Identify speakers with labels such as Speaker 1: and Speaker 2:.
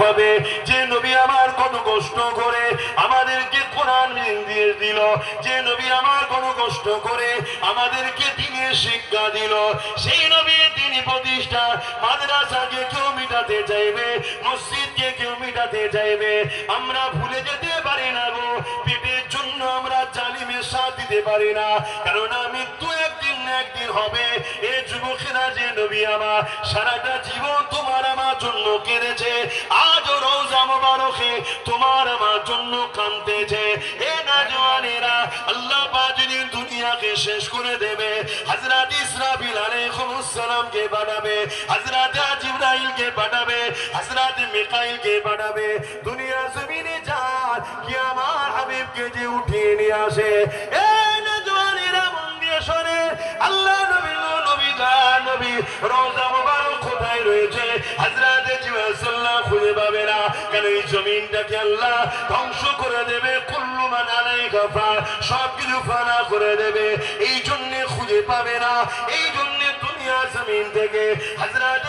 Speaker 1: হবে যে নবী আমার কত কষ্ট করে আমাদেরকে কোরআন দিয়ে দিল, যে নবী আমার কত কষ্ট করে আমাদেরকে দ্বীনের শিক্ষা দিল, সেই নবী তিনি প্রতিষ্ঠা মাদ্রাসাকে কেউ মিটাতে চাইবে, মসজিদকে কেউ মিটাতে চাইবে, আমরা ভুলে যেতে পারি না গো। পেটের জন্য আমরা জালিমের সাথ দিতে পারি না, কারণ মৃত্যু একদিন না একদিন হবে। এ যুবকেরা যে নবী আমার সারাটা জীবন তোমার আমার জন্য কেঁদেছে, আজ রওজা মুবারকে তোমার আমার জন্য কাঁদতেছে। এ নওজওয়ানেরা, আল্লাহ পাক যেদিন দুনিয়াকে শেষ করে দেবে, হযরত ইসরাফিল আলাইহিস সালামকে পাঠাবে, হযরত জিবরাইলকে পাঠাবে, হযরত মিকাইলকে পাঠাবে, দুনিয়া জমিনে যান কি আমার হাবিবকে যে উঠিয়ে নিয়ে আসে। এ নওজওয়ানেরা মন দিয়ে শোনে, আল্লাহ নবী নবী জান নবী রওজা মুবারক কোথায় রয়েছে? হযরত জিবরাইল সাল্লাল্লাহু খুঁজে পাবে না, কারণ এই জমিনটাকে আল্লাহ ধ্বংস করে দেবে, কুল্লু মান আলাইহা ফান, সবকিছু ফানা করে দেবে, এই জন্য খুঁজে পাবে না। এই জন্য দুনিয়া জমিন থেকে হযরত